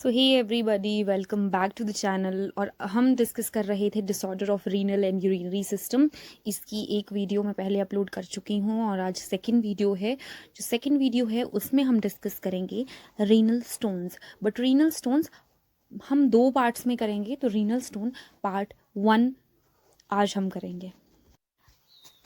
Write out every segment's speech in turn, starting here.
So hey everybody, welcome back to the channel. और हम discuss कर रहे थे disorder of renal and urinary system. इसकी एक वीडियो मैं पहले अपलोड कर चुकी हूँ और आज सेकंड वीडियो है। जो सेकंड वीडियो है उसमें हम डिस्कस करेंगे renal stones. But renal stones हम दो पार्ट्स में करेंगे, तो रीनल स्टोन पार्ट 1 आज हम करेंगे।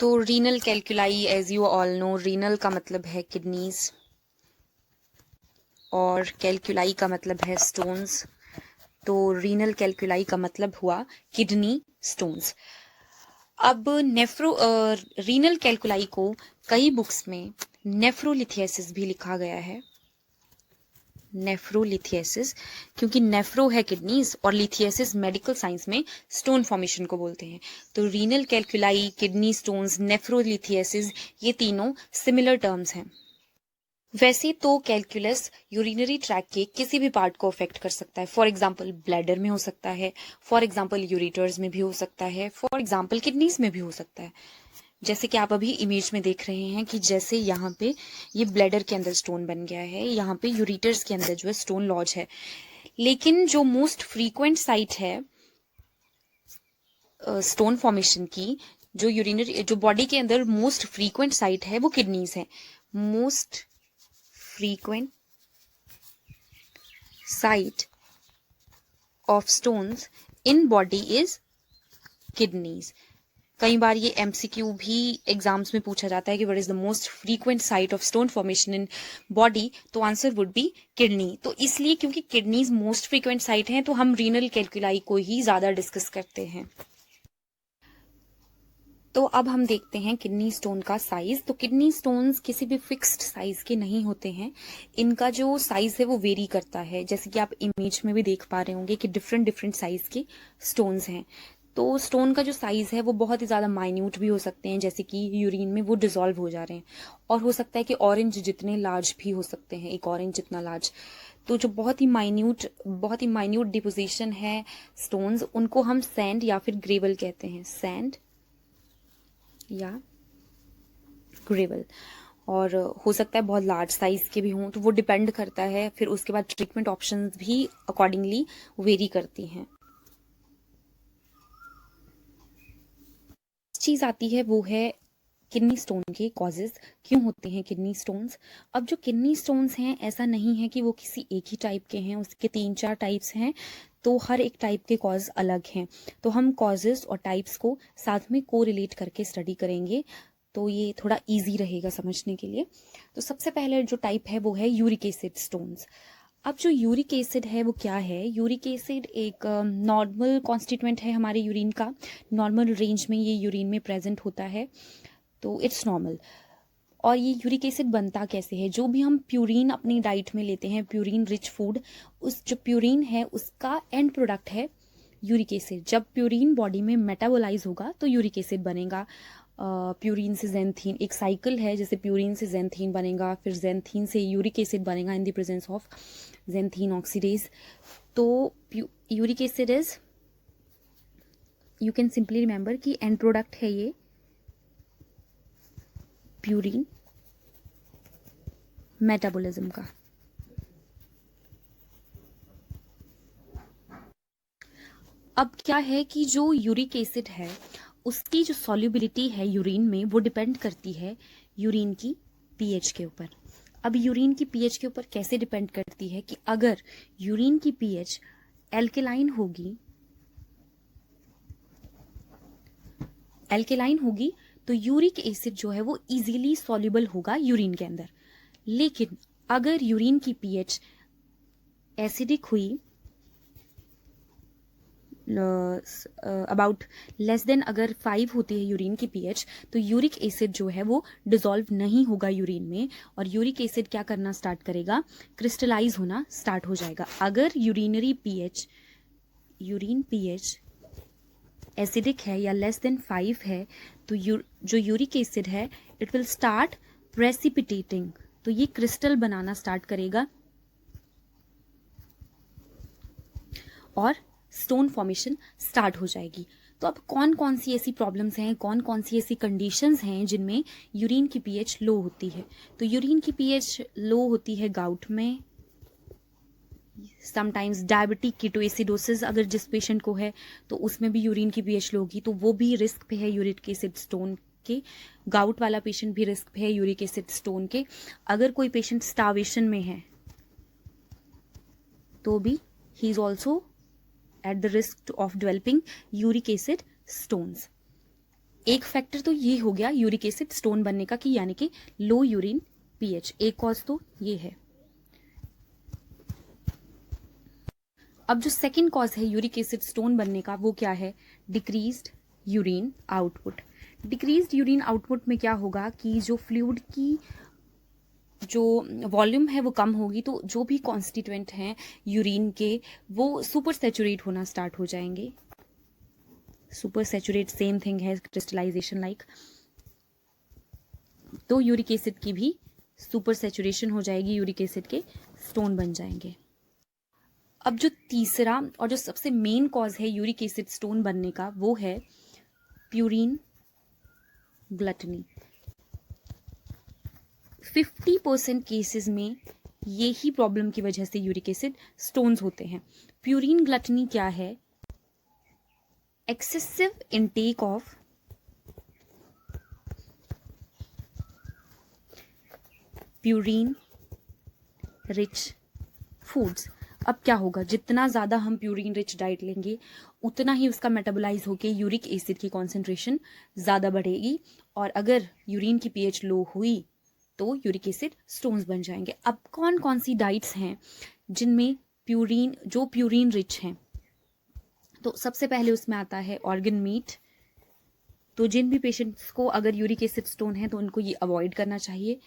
तो renal calculi, as you all know, renal का मतलब है किडनीज और कैलकुलाई का मतलब है स्टोन्स। तो रीनल कैलकुलाई का मतलब हुआ किडनी स्टोन्स। अब रीनल कैलकुलाई को कई बुक्स में नेफ्रोलिथियसिस भी लिखा गया है। नेफ्रोलिथियसिस, क्योंकि नेफ्रो है किडनीज और लिथियसिस मेडिकल साइंस में स्टोन फॉर्मेशन को बोलते हैं। तो रीनल कैलकुलाई, किडनी स्टोन्स, नेफ्रोलिथियसिस, ये तीनों सिमिलर टर्म्स हैं। वैसे तो कैलकुलस यूरिनरी ट्रैक के किसी भी पार्ट को अफेक्ट कर सकता है। फॉर एग्जांपल ब्लैडर में हो सकता है, फॉर एग्जांपल यूरेटर्स में भी हो सकता है, फॉर एग्जांपल किडनीज में भी हो सकता है। जैसे कि आप अभी इमेज में देख रहे हैं कि जैसे यहाँ पे ये ब्लैडर के अंदर स्टोन बन गया है, यहाँ पे यूरेटर्स के अंदर जो है स्टोन लॉज है। लेकिन जो मोस्ट फ्रीक्वेंट साइट है स्टोन फॉर्मेशन की, जो यूरिनरी, जो बॉडी के अंदर मोस्ट फ्रीक्वेंट साइट है, वो किडनीज है। Most frequent site of stones in body is kidneys। कई बार ये MCQ भी एग्जाम्स में पूछा जाता है कि what is the most frequent site of stone formation in body, तो आंसर वुड बी किडनी। तो इसलिए क्योंकि किडनीज मोस्ट फ्रीक्वेंट साइट हैं, तो हम रीनल कैलकुलाई को ही ज्यादा डिस्कस करते हैं। तो अब हम देखते हैं किडनी स्टोन का साइज। तो किडनी स्टोन्स किसी भी फिक्स्ड साइज के नहीं होते हैं, इनका जो साइज है वो वेरी करता है। जैसे कि आप इमेज में भी देख पा रहे होंगे कि डिफरेंट डिफरेंट साइज के स्टोन्स हैं। तो स्टोन का जो साइज है वो बहुत ही ज्यादा माइन्यूट भी हो सकते हैं, जैसे कि यूरिन में वो डिसॉल्व हो जा रहे हैं, और हो सकता है कि ऑरेंज जितने लार्ज भी हो सकते हैं, एक ऑरेंज जितना लार्ज। तो जो बहुत ही माइन्यूट डिपोजिशन है स्टोन्स, उनको हम सैंड या फिर ग्रेवल कहते हैं, सैंड या ग्रेवल। और हो सकता है बहुत लार्ज साइज के भी हों, तो वो डिपेंड करता है। फिर उसके बाद ट्रीटमेंट ऑप्शंस भी अकॉर्डिंगली वेरी करती हैं। चीज आती है वो है किडनी स्टोन के कॉजेज, क्यों होते हैं किडनी स्टोन्स। अब जो किडनी स्टोन्स हैं, ऐसा नहीं है कि वो किसी एक ही टाइप के हैं, उसके 3-4 टाइप्स हैं, तो हर एक टाइप के कॉज अलग हैं। तो हम कॉजेज और टाइप्स को साथ में कोरिलेट करके स्टडी करेंगे, तो ये थोड़ा इजी रहेगा समझने के लिए। तो सबसे पहले जो टाइप है वो है यूरिक एसिड स्टोन्स। अब जो यूरिक एसिड है वो क्या है? यूरिक एसिड एक नॉर्मल कॉन्स्टिट्यूएंट है हमारे यूरिन का। नॉर्मल रेंज में ये यूरिन में प्रेजेंट होता है, तो इट्स नॉर्मल। और ये यूरिक एसिड बनता कैसे है? जो भी हम प्यूरिन अपनी डाइट में लेते हैं, प्यूरिन रिच फूड, उस जो प्यूरिन है उसका एंड प्रोडक्ट है यूरिक एसिड। जब प्यूरिन बॉडी में मेटाबोलाइज होगा तो यूरिक एसिड बनेगा। प्यूरिन से जेंथीन, एक साइकिल है, जैसे प्यूरिन से जेंथीन बनेगा, फिर जेंथीन से यूरिक एसिड बनेगा in the presence of xanthine oxidase. तो uric acid is, you can simply remember कि एंड प्रोडक्ट है ये प्यूरिन मेटाबॉलिज्म का। अब क्या है कि जो यूरिक एसिड है उसकी जो सॉल्युबिलिटी है यूरिन में, वो डिपेंड करती है यूरिन की पीएच के ऊपर। अब यूरिन की पीएच के ऊपर कैसे डिपेंड करती है कि अगर यूरिन की पीएच एल्केलाइन होगी तो यूरिक एसिड जो है वो इजीली सॉल्युबल होगा यूरिन के अंदर। लेकिन अगर यूरिन की पीएच एसिडिक हुई, अबाउट लेस देन अगर 5 होती है यूरिन की पीएच, तो यूरिक एसिड जो है वो डिसॉल्व नहीं होगा यूरिन में, और यूरिक एसिड क्या करना स्टार्ट करेगा? क्रिस्टलाइज होना स्टार्ट हो जाएगा। अगर यूरिन पीएच एसिडिक है या लेस देन 5 है, तो जो यूरिक एसिड है इट विल स्टार्ट प्रेसिपिटेटिंग, तो ये क्रिस्टल बनाना स्टार्ट करेगा और स्टोन फॉर्मेशन स्टार्ट हो जाएगी। तो अब कौन कौन सी ऐसी प्रॉब्लम्स हैं, कौन कौन सी ऐसी कंडीशंस हैं जिनमें यूरिन की पीएच लो होती है? तो यूरिन की पीएच लो होती है गाउट में, समटाइम्स डायबिटिक कीटोएसिडोसिस अगर जिस पेशेंट को है तो उसमें भी यूरिन की पीएच लो होगी, तो वो भी रिस्क पे है यूरिक एसिड स्टोन के। गाउट वाला पेशेंट भी रिस्क पे है यूरिक एसिड स्टोन के। अगर कोई पेशेंट स्टार्वेशन में है तो भी he is also at the risk of developing uric acid stones. एक फैक्टर तो ये हो गया यूरिक एसिड स्टोन बनने का कि यानी कि लो यूरिन पीएच, एक कॉज तो ये है। अब जो सेकंड कॉज है यूरिक एसिड स्टोन बनने का वो क्या है? Decreased urine output. Decreased urine output में क्या होगा कि जो फ्लूइड की जो वॉल्यूम है वो कम होगी, तो जो भी कॉन्स्टिट्यूएंट हैं यूरिन के वो सुपर सैचुरेट होना स्टार्ट हो जाएंगे। सुपर सैचुरेट सेम थिंग है क्रिस्टलाइजेशन लाइक, तो यूरिक एसिड की भी सुपर सैचुरेशन हो जाएगी, यूरिक एसिड के स्टोन बन जाएंगे। अब जो तीसरा और जो सबसे मेन कॉज है यूरिक एसिड स्टोन बनने का वो है प्यूरिन ग्लटनी। 50% केसेस में यही प्रॉब्लम की वजह से यूरिक एसिड स्टोन्स होते हैं। प्यूरिन ग्लटनी क्या है? Excessive intake of purine rich foods. अब क्या होगा, जितना ज़्यादा हम प्यूरिन रिच डाइट लेंगे उतना ही उसका मेटाबोलाइज होकर यूरिक एसिड की कॉन्सेंट्रेशन ज़्यादा बढ़ेगी, और अगर यूरिन की पीएच लो हुई तो यूरिक एसिड स्टोन्स बन जाएंगे। अब कौन कौन सी डाइट्स हैं जिनमें प्यूरिन रिच हैं? तो सबसे पहले उसमें आता है ऑर्गन मीट। तो जिन भी पेशेंट्स को अगर यूरिक एसिड स्टोन है तो उनको ये अवॉइड करना चाहिए।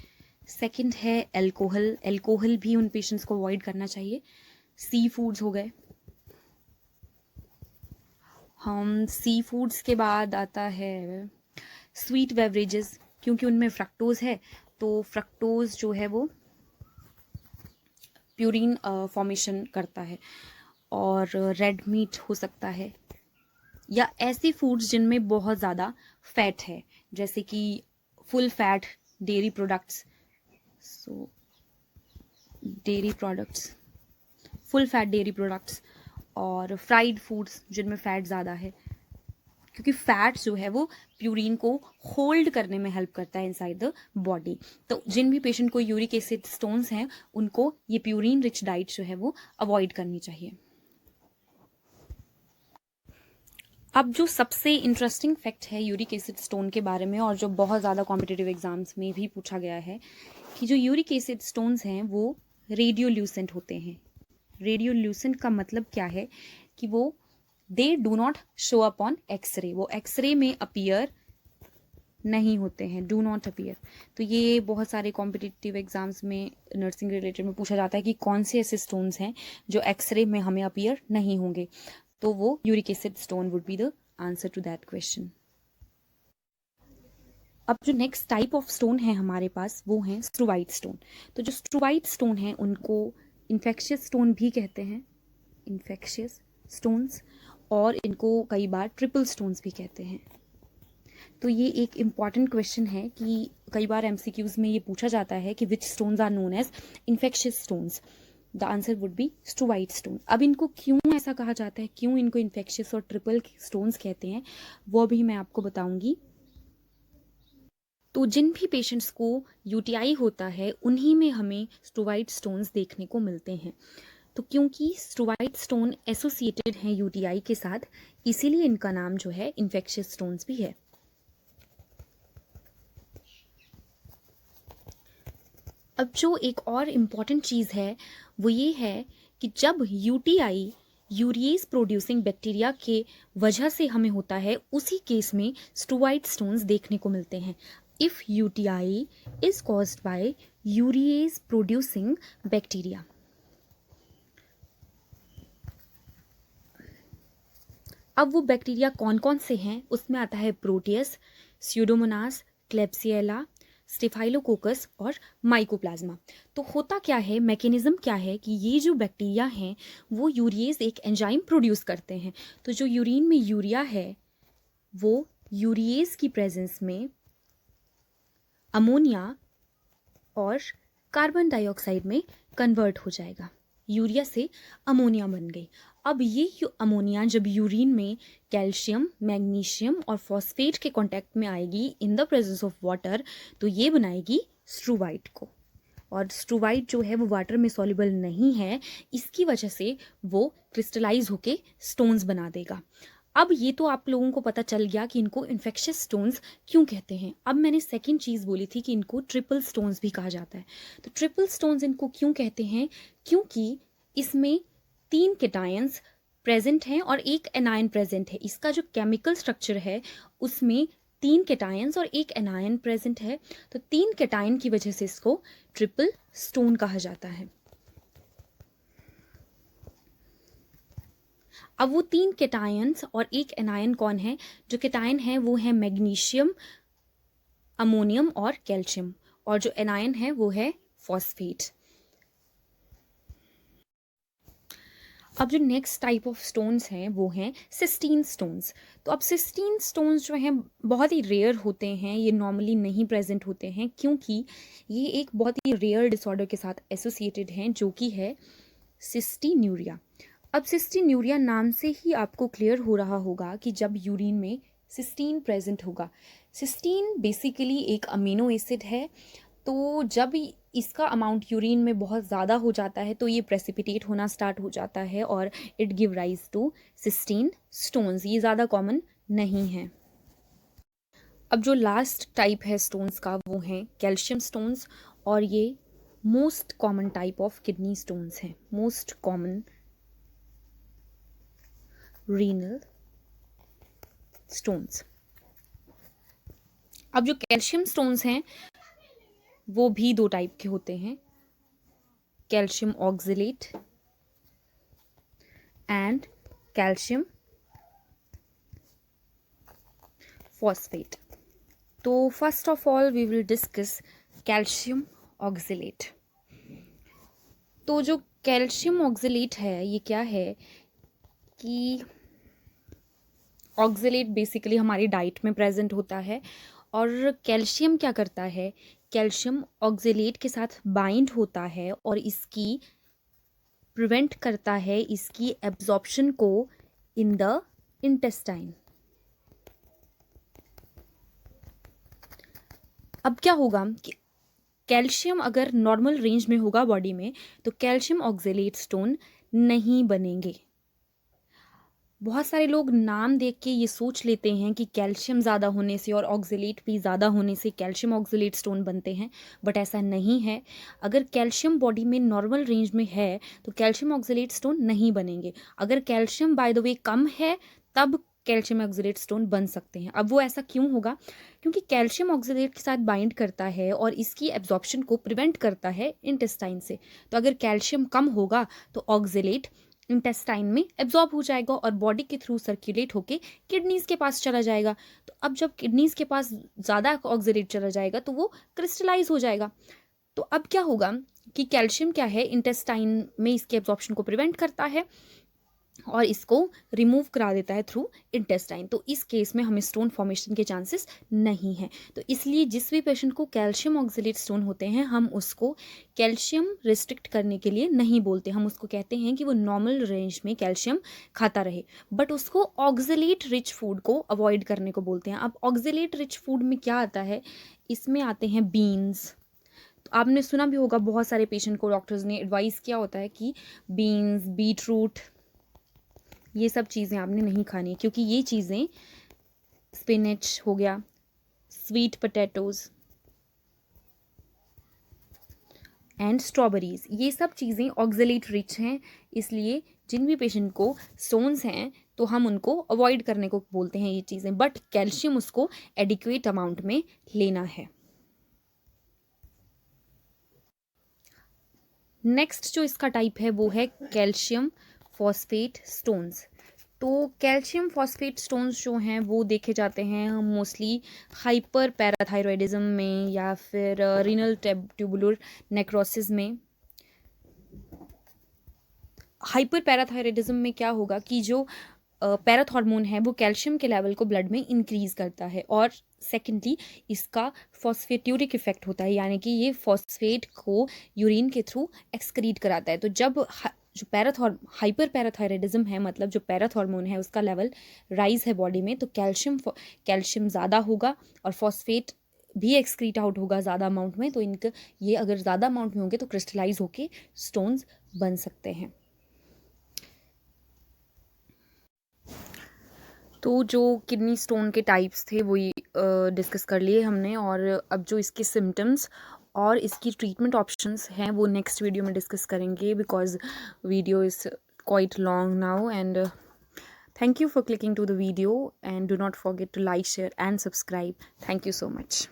सेकंड है एल्कोहल। एल्कोहल भी उन पेशेंट्स को अवॉइड करना चाहिए। सी फूड्स हो गए। हम सी फूड्स के बाद आता है स्वीट बेवरेजेस, क्योंकि उनमें फ्रक्टोज है, तो फ्रक्टोज जो है वो प्यूरिन फॉर्मेशन करता है। और रेड मीट हो सकता है, या ऐसी फूड्स जिनमें बहुत ज़्यादा फैट है, जैसे कि full fat dairy products. So dairy products, full fat dairy products और फ्राइड फूड्स जिनमें फैट ज़्यादा है, क्योंकि फैट जो है वो प्यूरिन को होल्ड करने में हेल्प करता है इनसाइड द बॉडी। तो जिन भी पेशेंट को यूरिक एसिड स्टोन्स हैं उनको ये प्यूरिन रिच डाइट जो है वो अवॉइड करनी चाहिए। अब जो सबसे इंटरेस्टिंग फैक्ट है यूरिक एसिड स्टोन के बारे में, और जो बहुत ज़्यादा कॉम्पिटिटिव एग्जाम्स में भी पूछा गया है, कि जो यूरिक एसिड स्टोन्स हैं वो रेडियोल्यूसेंट होते हैं। रेडियोल्यूसेंट का मतलब क्या है कि वो they do not show up on x-ray, वो एक्सरे में अपीयर नहीं होते हैं, डू नॉट अपीयर। तो ये बहुत सारे कॉम्पिटिटिव एग्जाम्स में नर्सिंग रिलेटेड में पूछा जाता है कि कौन से ऐसे स्टोन्स हैं जो एक्सरे में हमें अपीयर नहीं होंगे, तो वो uric acid stone would be the answer to that question. अब जो नेक्स्ट टाइप ऑफ स्टोन है हमारे पास वो है स्ट्रूवाइट स्टोन। तो जो स्ट्रूवाइट स्टोन है उनको इन्फेक्शियस स्टोन भी कहते हैं, इन्फेक्शियस स्टोन्स, और इनको कई बार ट्रिपल स्टोन्स भी कहते हैं। तो ये एक इम्पॉर्टेंट क्वेश्चन है कि कई बार एमसीक्यूज में ये पूछा जाता है कि which stones are known as infectious stones. The answer would be struvite stone. अब इनको क्यों ऐसा कहा जाता है, क्यों इनको इन्फेक्शियस और ट्रिपल स्टोन्स कहते हैं, वो भी मैं आपको बताऊंगी। तो जिन भी पेशेंट्स को यूटीआई होता है उन्हीं में हमें स्ट्रूवाइट स्टोन्स देखने को मिलते हैं। तो क्योंकि स्ट्रूवाइट स्टोन एसोसिएटेड हैं यूटीआई के साथ, इसीलिए इनका नाम जो है इन्फेक्शियस स्टोन्स भी है। अब जो एक और इम्पॉर्टेंट चीज़ है वो ये है कि जब यूटीआई यूरिएज प्रोड्यूसिंग बैक्टीरिया के वजह से हमें होता है, उसी केस में स्ट्रूवाइट स्टोन्स देखने को मिलते हैं। If UTI is caused by urease producing bacteria. अब वो बैक्टीरिया कौन कौन से हैं, उसमें आता है प्रोटियस, स्यूडोमोनास, क्लेब्सिएला, स्टेफाइलोकोकस और माइकोप्लाज्मा। तो होता क्या है, मैकेनिज्म क्या है कि ये जो बैक्टीरिया हैं वो यूरिएज एक एंजाइम प्रोड्यूस करते हैं। तो जो यूरिन में यूरिया है वो यूरिएज की प्रेजेंस में अमोनिया और कार्बन डाइऑक्साइड में कन्वर्ट हो जाएगा। यूरिया से अमोनिया बन गई। अब ये अमोनिया जब यूरिन में कैल्शियम, मैग्नीशियम और फॉस्फेट के कांटेक्ट में आएगी इन द प्रेजेंस ऑफ वाटर, तो ये बनाएगी स्ट्रूवाइट को। और स्ट्रूवाइट जो है वो वाटर में सॉल्युबल नहीं है, इसकी वजह से वो क्रिस्टलाइज होके स्टोन्स बना देगा। अब ये तो आप लोगों को पता चल गया कि इनको इन्फेक्शियस स्टोन्स क्यों कहते हैं। अब मैंने सेकंड चीज़ बोली थी कि इनको ट्रिपल स्टोन्स भी कहा जाता है। तो ट्रिपल स्टोन्स इनको क्यों कहते हैं, क्योंकि इसमें 3 केटायंस प्रेजेंट हैं और 1 एनायन प्रेजेंट है। इसका जो केमिकल स्ट्रक्चर है उसमें 3 केटायंस और 1 एनायन प्रेजेंट है, तो 3 केटायन की वजह से इसको ट्रिपल स्टोन कहा जाता है। अब वो 3 केटायंस और 1 एनायन कौन है? जो केटायन है वो है मैग्नीशियम, अमोनियम और कैल्शियम, और जो एनायन है वो है फॉस्फेट। अब जो नेक्स्ट टाइप ऑफ स्टोन्स हैं वो हैं सिस्टीन स्टोन्स। तो अब सिस्टीन स्टोन्स जो हैं बहुत ही रेयर होते हैं, ये नॉर्मली नहीं प्रेजेंट होते हैं, क्योंकि ये एक बहुत ही रेयर डिसऑर्डर के साथ एसोसिएटेड हैं जो कि है सिस्टीन्यूरिया। अब सिस्टीन्यूरिया नाम से ही आपको क्लियर हो रहा होगा कि जब यूरिन में सिस्टीन प्रेजेंट होगा। सिस्टीन बेसिकली एक अमीनो एसिड है, तो जब इसका अमाउंट यूरिन में बहुत ज़्यादा हो जाता है तो ये प्रेसिपिटेट होना स्टार्ट हो जाता है और it give rise to cystine stones. ये ज़्यादा कॉमन नहीं है। अब जो लास्ट टाइप है स्टोन्स का वो है कैल्शियम स्टोन्स, और ये most common type of kidney stones हैं, मोस्ट कॉमन रीनल स्टोन्स। अब जो कैल्शियम स्टोन्स हैं वो भी 2 टाइप के होते हैं, calcium oxalate and calcium phosphate. तो first of all we will discuss calcium oxalate. तो जो कैल्शियम ऑक्सलेट है ये क्या है कि ऑक्सलेट बेसिकली हमारी डाइट में प्रेजेंट होता है, और कैल्शियम क्या करता है, कैल्शियम ऑक्सलेट के साथ बाइंड होता है और इसकी प्रिवेंट करता है इसकी एब्जॉर्प्शन को इन द इंटेस्टाइन। अब क्या होगा कि कैल्शियम अगर नॉर्मल रेंज में होगा बॉडी में तो कैल्शियम ऑक्सलेट स्टोन नहीं बनेंगे। बहुत सारे लोग नाम देख के ये सोच लेते हैं कि कैल्शियम ज़्यादा होने से और ऑक्सलेट भी ज़्यादा होने से कैल्शियम ऑक्सलेट स्टोन बनते हैं, बट ऐसा नहीं है। अगर कैल्शियम बॉडी में नॉर्मल रेंज में है तो कैल्शियम ऑक्सलेट स्टोन नहीं बनेंगे। अगर कैल्शियम बाय द वे कम है तब कैल्शियम ऑक्सलेट स्टोन बन सकते हैं। अब वो ऐसा क्यों होगा, क्योंकि कैल्शियम ऑक्सलेट के साथ बाइंड करता है और इसकी एब्जॉर्प्शन को प्रिवेंट करता है इंटेस्टाइन से। तो अगर कैल्शियम कम होगा तो ऑक्सलेट इंटेस्टाइन में एब्जॉर्ब हो जाएगा और बॉडी के थ्रू सर्कुलेट होके किडनीज के पास चला जाएगा। तो अब जब किडनीज के पास ज़्यादा ऑक्सलेट चला जाएगा तो वो क्रिस्टलाइज हो जाएगा। तो अब क्या होगा कि कैल्शियम क्या है, इंटेस्टाइन में इसके एब्जॉर्प्शन को प्रिवेंट करता है और इसको रिमूव करा देता है थ्रू इंटेस्टाइन। तो इस केस में हमें स्टोन फॉर्मेशन के चांसेस नहीं हैं। तो इसलिए जिस भी पेशेंट को कैल्शियम ऑक्सलेट स्टोन होते हैं हम उसको कैल्शियम रिस्ट्रिक्ट करने के लिए नहीं बोलते, हम उसको कहते हैं कि वो नॉर्मल रेंज में कैल्शियम खाता रहे, बट उसको ऑक्सलेट रिच फूड को अवॉइड करने को बोलते हैं। अब ऑक्सलेट रिच फूड में क्या आता है, इसमें आते हैं बीन्स। तो आपने सुना भी होगा बहुत सारे पेशेंट को डॉक्टर्स ने एडवाइस किया होता है कि बीन्स, बीटरूट, ये सब चीज़ें आपने नहीं खानी, क्योंकि ये चीज़ें, स्पिनच हो गया, स्वीट पोटैटोज एंड स्ट्रॉबेरीज, ये सब चीज़ें ऑक्सलेट रिच हैं। इसलिए जिन भी पेशेंट को स्टोन्स हैं तो हम उनको अवॉइड करने को बोलते हैं ये चीज़ें, बट कैल्शियम उसको एडिक्वेट अमाउंट में लेना है। नेक्स्ट जो इसका टाइप है वो है कैल्शियम फॉस्फेट स्टोन्स। तो कैल्शियम फॉस्फेट स्टोन्स जो हैं वो देखे जाते हैं मोस्टली हाइपर पैराथायरॉयडिज्म में या फिर रीनल ट्यूबुलर नेक्रोसिस में। हाइपर पैराथायरॉयडिज्म में क्या होगा कि जो पैराथॉर्मोन है वो कैल्शियम के लेवल को ब्लड में इंक्रीज़ करता है। और सेकेंडली इसका फॉस्फेट्यूरिक इफेक्ट होता है, यानी कि ये फॉस्फेट को यूरिन के थ्रू एक्सक्रीट कराता है। तो जब जो हाइपर पैराथायराइडिज्म है, मतलब जो पैराथॉर्मोन है उसका लेवल राइज है बॉडी में, तो कैल्शियम ज़्यादा होगा और फॉस्फेट भी एक्सक्रीट आउट होगा ज़्यादा अमाउंट में। तो इनके ये अगर ज़्यादा अमाउंट में होंगे तो क्रिस्टलाइज होके स्टोन्स बन सकते हैं। तो जो किडनी स्टोन के टाइप्स थे वही डिस्कस कर लिए हमने, और अब जो इसके सिम्टम्स और इसकी ट्रीटमेंट ऑप्शंस हैं वो नेक्स्ट वीडियो में डिस्कस करेंगे, because video is quite long now. And thank you for clicking to the video, and do not forget to like, share and subscribe. Thank you so much.